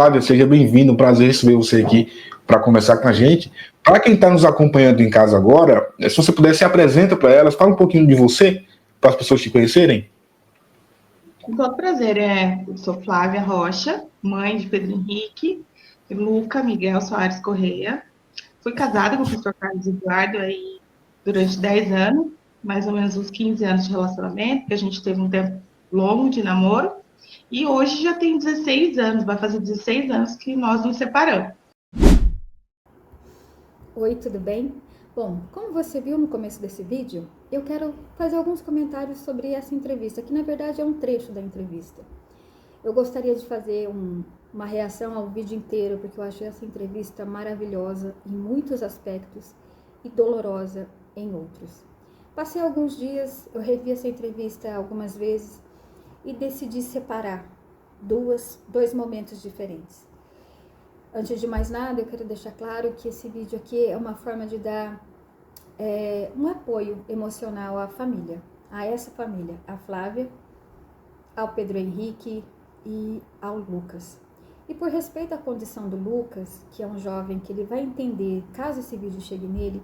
Flávia, seja bem-vindo, um prazer receber você aqui para conversar com a gente. Para quem está nos acompanhando em casa agora, se você puder se apresenta para elas, fala um pouquinho de você, para as pessoas te conhecerem. Com todo prazer, eu sou Flávia Rocha, mãe de Pedro Henrique, Luca Miguel Soares Correia. Fui casada com o pastor Carlos Eduardo aí durante 10 anos, mais ou menos uns 15 anos de relacionamento, que a gente teve um tempo longo de namoro. E hoje já tem 16 anos, vai fazer 16 anos que nós nos separamos. Oi, tudo bem? Bom, como você viu no começo desse vídeo, eu quero fazer alguns comentários sobre essa entrevista, que na verdade é um trecho da entrevista. Eu gostaria de fazer uma reação ao vídeo inteiro, porque eu achei essa entrevista maravilhosa em muitos aspectos e dolorosa em outros. Passei alguns dias, eu revi essa entrevista algumas vezes e decidi separar dois momentos diferentes. Antes de mais nada, eu quero deixar claro que esse vídeo aqui é uma forma de dar um apoio emocional à família, a essa família, a Flávia, ao Pedro Henrique e ao Lucas. E por respeito à condição do Lucas, que é um jovem que ele vai entender, caso esse vídeo chegue nele,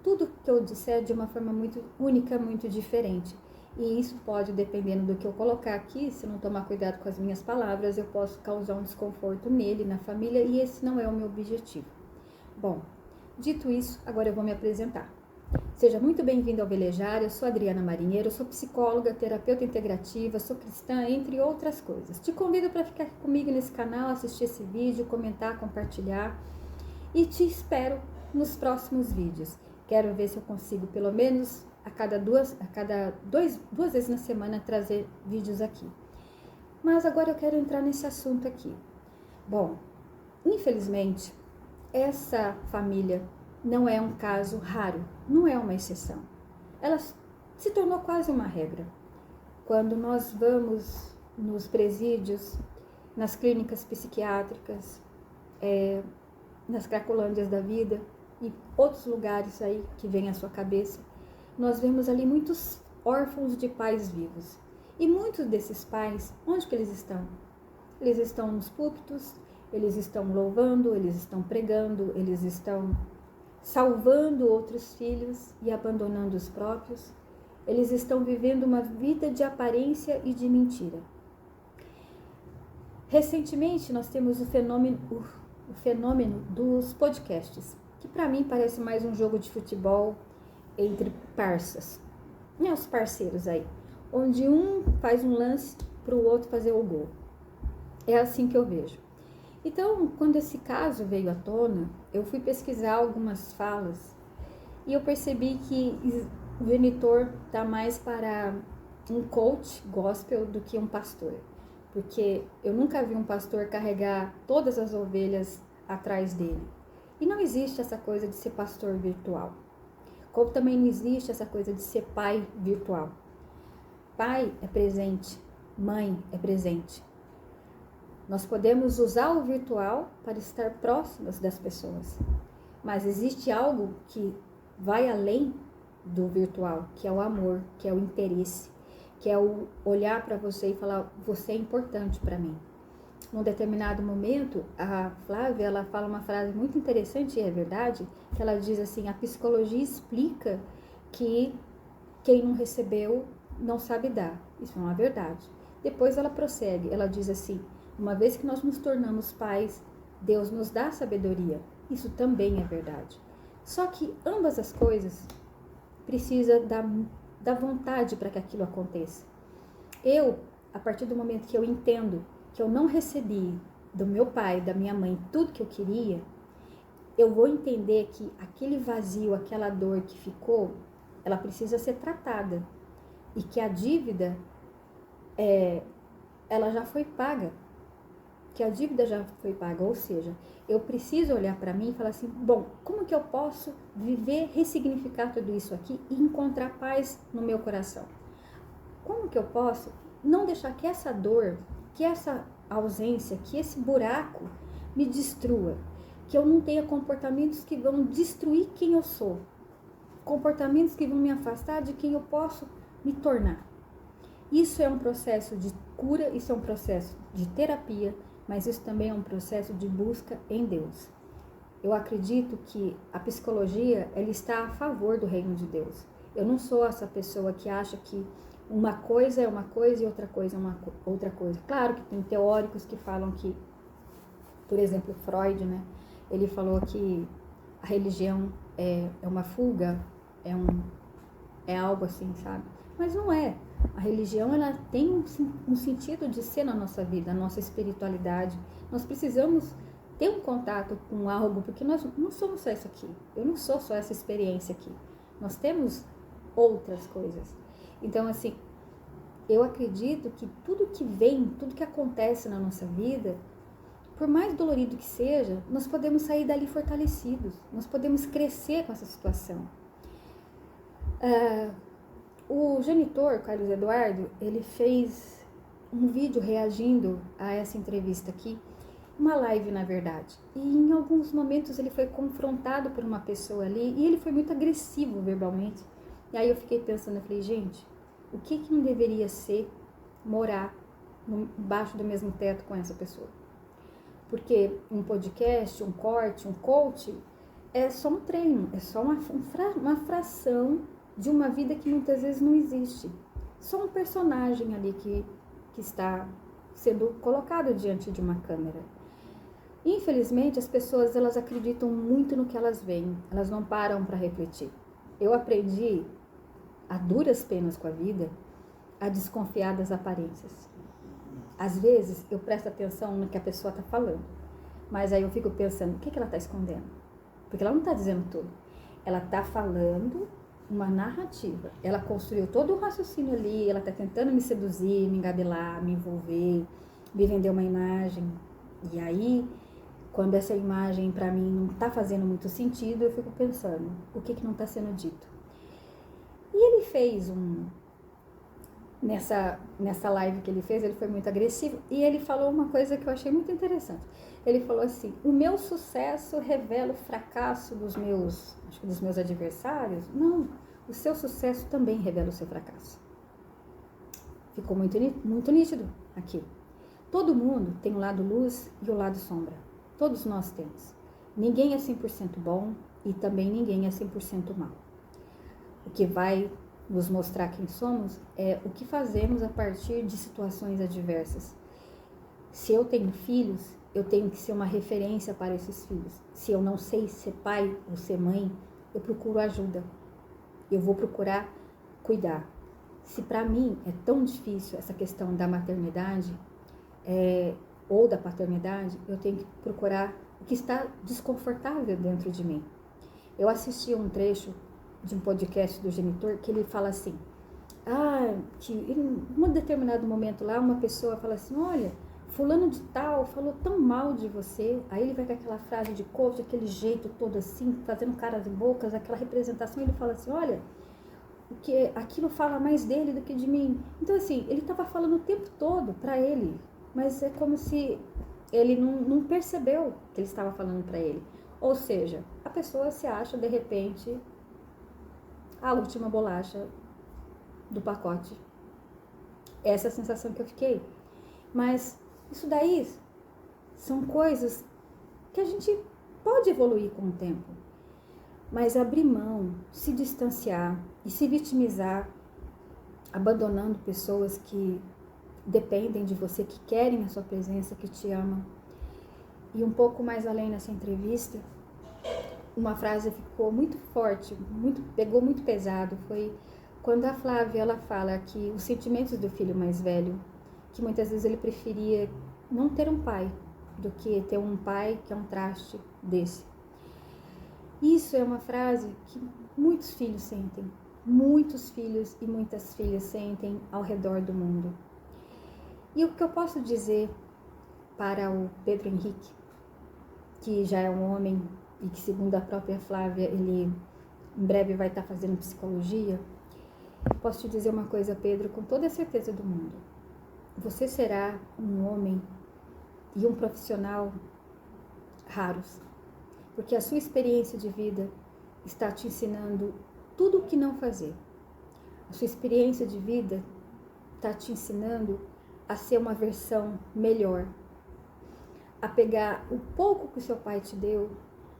tudo que eu disser de uma forma muito única, muito diferente. E isso pode, dependendo do que eu colocar aqui, se não tomar cuidado com as minhas palavras, eu posso causar um desconforto nele, na família, e esse não é o meu objetivo. Bom, dito isso, agora eu vou me apresentar. Seja muito bem-vindo ao Velejar, eu sou Adriana Marinheiro, sou psicóloga, terapeuta integrativa, sou cristã, entre outras coisas. Te convido para ficar comigo nesse canal, assistir esse vídeo, comentar, compartilhar, e te espero nos próximos vídeos. Quero ver se eu consigo, pelo menos a cada duas vezes na semana, trazer vídeos aqui. Mas agora eu quero entrar nesse assunto aqui. Bom, infelizmente, essa família não é um caso raro, não é uma exceção. Ela se tornou quase uma regra. Quando nós vamos nos presídios, nas clínicas psiquiátricas, nas cracolândias da vida e outros lugares aí que vem à sua cabeça, nós vemos ali muitos órfãos de pais vivos. E muitos desses pais, onde que eles estão? Eles estão nos púlpitos, eles estão louvando, eles estão pregando, eles estão salvando outros filhos e abandonando os próprios. Eles estão vivendo uma vida de aparência e de mentira. Recentemente, nós temos o fenômeno dos podcasts, que para mim parece mais um jogo de futebol entre parças, os parceiros aí, onde um faz um lance para o outro fazer o gol. É assim que eu vejo. Então, quando esse caso veio à tona, eu fui pesquisar algumas falas e eu percebi que o genitor está mais para um coach gospel do que um pastor, porque eu nunca vi um pastor carregar todas as ovelhas atrás dele. E não existe essa coisa de ser pastor virtual. Como também não existe essa coisa de ser pai virtual. Pai é presente, mãe é presente. Nós podemos usar o virtual para estar próximos das pessoas, mas existe algo que vai além do virtual, que é o amor, que é o interesse, que é o olhar para você e falar, você é importante para mim. Num determinado momento, a Flávia, ela fala uma frase muito interessante, e é verdade, que ela diz assim, a psicologia explica que quem não recebeu não sabe dar. Isso é uma verdade. Depois ela prossegue, ela diz assim, uma vez que nós nos tornamos pais, Deus nos dá sabedoria. Isso também é verdade. Só que ambas as coisas precisam da vontade para que aquilo aconteça. Eu, a partir do momento que eu entendo que eu não recebi do meu pai, da minha mãe, tudo que eu queria, eu vou entender que aquele vazio, aquela dor que ficou, ela precisa ser tratada. E que a dívida, ela já foi paga. Que a dívida já foi paga, ou seja, eu preciso olhar para mim e falar assim, bom, como que eu posso viver, ressignificar tudo isso aqui e encontrar paz no meu coração? Como que eu posso não deixar que essa dor, que essa ausência, que esse buraco me destrua, que eu não tenha comportamentos que vão destruir quem eu sou, comportamentos que vão me afastar de quem eu posso me tornar. Isso é um processo de cura, isso é um processo de terapia, mas isso também é um processo de busca em Deus. Eu acredito que a psicologia, ela está a favor do reino de Deus. Eu não sou essa pessoa que acha que uma coisa é uma coisa e outra coisa é outra coisa. Claro que tem teóricos que falam que, por exemplo, Freud, né? Ele falou que a religião é uma fuga, é algo assim, sabe? Mas não é. A religião, ela tem um sentido de ser na nossa vida, a nossa espiritualidade. Nós precisamos ter um contato com algo, porque nós não somos só isso aqui. Eu não sou só essa experiência aqui. Nós temos outras coisas. Então, assim, eu acredito que tudo que vem, tudo que acontece na nossa vida, por mais dolorido que seja, nós podemos sair dali fortalecidos. Nós podemos crescer com essa situação. O genitor, Carlos Eduardo, ele fez um vídeo reagindo a essa entrevista aqui, uma live, na verdade. E em alguns momentos ele foi confrontado por uma pessoa ali e ele foi muito agressivo verbalmente. E aí eu fiquei pensando, eu falei, gente, o que não deveria ser morar embaixo do mesmo teto com essa pessoa? Porque um podcast, um corte, um coach é só um treino, é só uma fração de uma vida que muitas vezes não existe. Só um personagem ali que está sendo colocado diante de uma câmera. Infelizmente, as pessoas, elas acreditam muito no que elas veem, elas não param para refletir. Eu aprendi, a duras penas com a vida, a desconfiar das aparências. Às vezes, eu presto atenção no que a pessoa está falando, mas aí eu fico pensando, o que ela está escondendo? Porque ela não está dizendo tudo. Ela está falando uma narrativa. Ela construiu todo o raciocínio ali, ela está tentando me seduzir, me engabelar, me envolver, me vender uma imagem. E aí, quando essa imagem para mim não está fazendo muito sentido, eu fico pensando, o que não está sendo dito? E ele fez nessa live que ele fez, ele foi muito agressivo e ele falou uma coisa que eu achei muito interessante. Ele falou assim, o meu sucesso revela o fracasso dos meus adversários? Não, o seu sucesso também revela o seu fracasso. Ficou muito nítido aqui. Todo mundo tem o lado luz e o lado sombra. Todos nós temos. Ninguém é 100% bom e também ninguém é 100% mal. O que vai nos mostrar quem somos é o que fazemos a partir de situações adversas. Se eu tenho filhos, eu tenho que ser uma referência para esses filhos. Se eu não sei ser pai ou ser mãe, eu procuro ajuda. Eu vou procurar cuidar. Se para mim é tão difícil essa questão da maternidade ou da paternidade, eu tenho que procurar o que está desconfortável dentro de mim. Eu assisti um trecho de um podcast do genitor que ele fala assim, que em um determinado momento lá, uma pessoa fala assim, olha, fulano de tal falou tão mal de você, aí ele vai com aquela frase de coach, aquele jeito todo assim, fazendo caras e bocas, aquela representação, ele fala assim, olha, porque aquilo fala mais dele do que de mim. Então assim, ele estava falando o tempo todo para ele, mas é como se ele não percebeu que ele estava falando para ele. Ou seja, a pessoa se acha de repente a última bolacha do pacote. Essa é a sensação que eu fiquei. Mas isso daí são coisas que a gente pode evoluir com o tempo. Mas abrir mão, se distanciar e se vitimizar, abandonando pessoas que dependem de você, que querem a sua presença, que te amam. E um pouco mais além nessa entrevista, uma frase ficou muito forte, pegou muito pesado, foi quando a Flávia ela fala que os sentimentos do filho mais velho, que muitas vezes ele preferia não ter um pai do que ter um pai que é um traste desse. Isso é uma frase que muitos filhos sentem, muitos filhos e muitas filhas sentem ao redor do mundo. E o que eu posso dizer para o Pedro Henrique, que já é um homem e que, segundo a própria Flávia, ele em breve vai estar fazendo psicologia, posso te dizer uma coisa, Pedro, com toda a certeza do mundo. Você será um homem e um profissional raros, porque a sua experiência de vida está te ensinando tudo o que não fazer. A sua experiência de vida está te ensinando a ser uma versão melhor. a pegar o pouco que o seu pai te deu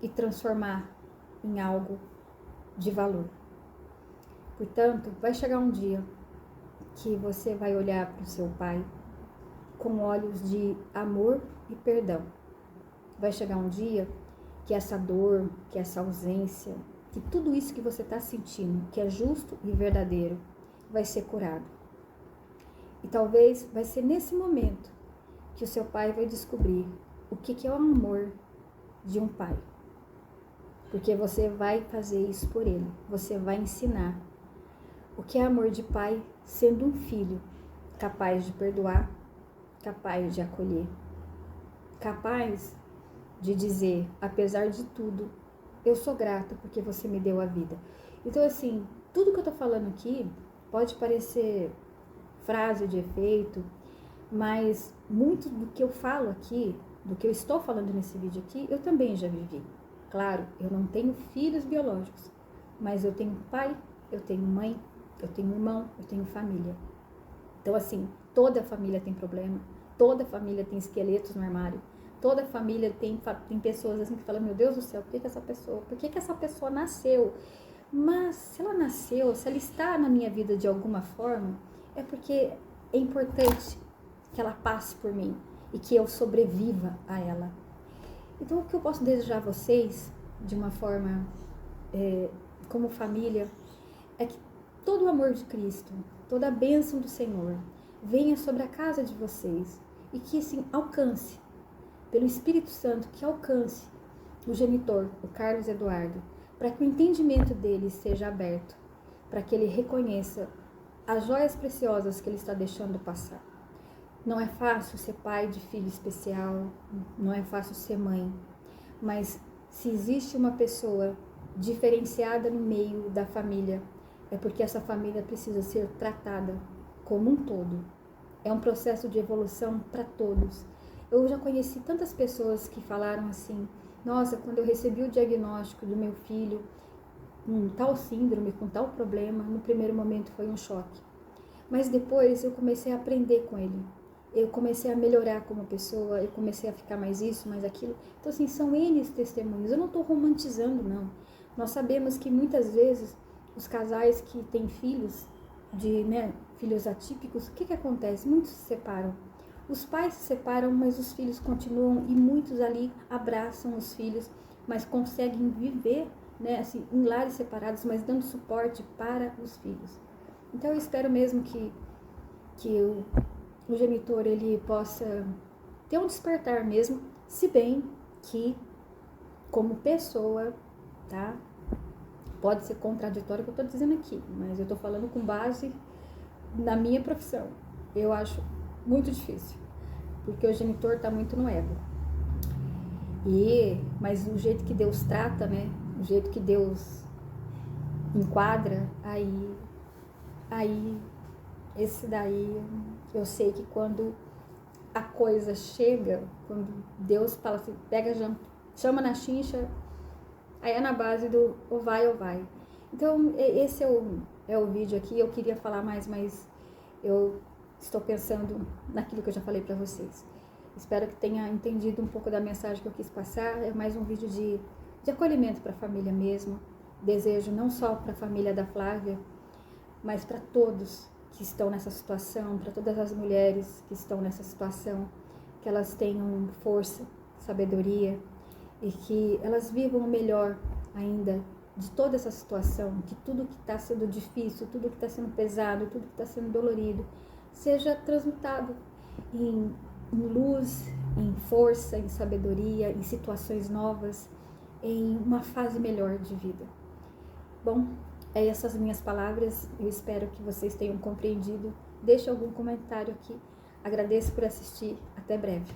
e transformar em algo de valor. Portanto, vai chegar um dia que você vai olhar para o seu pai com olhos de amor e perdão. Vai chegar um dia que essa dor, que essa ausência, que tudo isso que você está sentindo, que é justo e verdadeiro, vai ser curado. E talvez vai ser nesse momento que o seu pai vai descobrir o que é o amor de um pai. Porque você vai fazer isso por ele. Você vai ensinar o que é amor de pai, sendo um filho capaz de perdoar, capaz de acolher, capaz de dizer, apesar de tudo, eu sou grato porque você me deu a vida. Então, assim, tudo que eu tô falando aqui pode parecer frase de efeito, mas muito do que eu falo aqui, do que eu estou falando nesse vídeo aqui, eu também já vivi. Claro, eu não tenho filhos biológicos, mas eu tenho pai, eu tenho mãe, eu tenho irmão, eu tenho família. Então, assim, toda família tem problema, toda família tem esqueletos no armário, toda família tem pessoas assim que falam, meu Deus do céu, por que essa pessoa nasceu? Mas se ela nasceu, se ela está na minha vida de alguma forma, é porque é importante que ela passe por mim e que eu sobreviva a ela. Então, o que eu posso desejar a vocês, de uma forma, como família, é que todo o amor de Cristo, toda a bênção do Senhor, venha sobre a casa de vocês e que, assim, alcance, pelo Espírito Santo, que alcance o genitor, o Carlos Eduardo, para que o entendimento dele seja aberto, para que ele reconheça as joias preciosas que ele está deixando passar. Não é fácil ser pai de filho especial, não é fácil ser mãe, mas se existe uma pessoa diferenciada no meio da família, é porque essa família precisa ser tratada como um todo. É um processo de evolução para todos. Eu já conheci tantas pessoas que falaram assim, nossa, quando eu recebi o diagnóstico do meu filho com tal síndrome, com tal problema, no primeiro momento foi um choque. Mas depois eu comecei a aprender com ele. Eu comecei a melhorar como pessoa, eu comecei a ficar mais isso, mais aquilo. Então, assim, são N testemunhos. Eu não estou romantizando, não. Nós sabemos que muitas vezes os casais que têm filhos, filhos atípicos, o que acontece? Muitos se separam. Os pais se separam, mas os filhos continuam e muitos ali abraçam os filhos, mas conseguem viver, assim, em lares separados, mas dando suporte para os filhos. Então eu espero mesmo que o genitor ele possa ter um despertar mesmo, se bem que como pessoa, tá? Pode ser contraditório o que eu estou dizendo aqui, mas eu estou falando com base na minha profissão. Eu acho muito difícil, porque o genitor está muito no ego. Mas o jeito que Deus trata, o jeito que Deus enquadra, aí esse daí eu sei que quando a coisa chega, quando Deus fala assim, chama na chincha, aí é na base do ou vai. Então esse é o vídeo aqui. Eu queria falar mais, mas eu estou pensando naquilo que eu já falei para vocês. Espero que tenha entendido um pouco da mensagem que eu quis passar. É mais um vídeo de acolhimento para a família mesmo. Desejo não só para a família da Flávia, mas para todos que estão nessa situação, para todas as mulheres que estão nessa situação, que elas tenham força, sabedoria e que elas vivam o melhor ainda de toda essa situação, que tudo que está sendo difícil, tudo que está sendo pesado, tudo que está sendo dolorido, seja transmutado em luz, em força, em sabedoria, em situações novas, em uma fase melhor de vida. Bom, essas minhas palavras, eu espero que vocês tenham compreendido. Deixe algum comentário aqui. Agradeço por assistir. Até breve.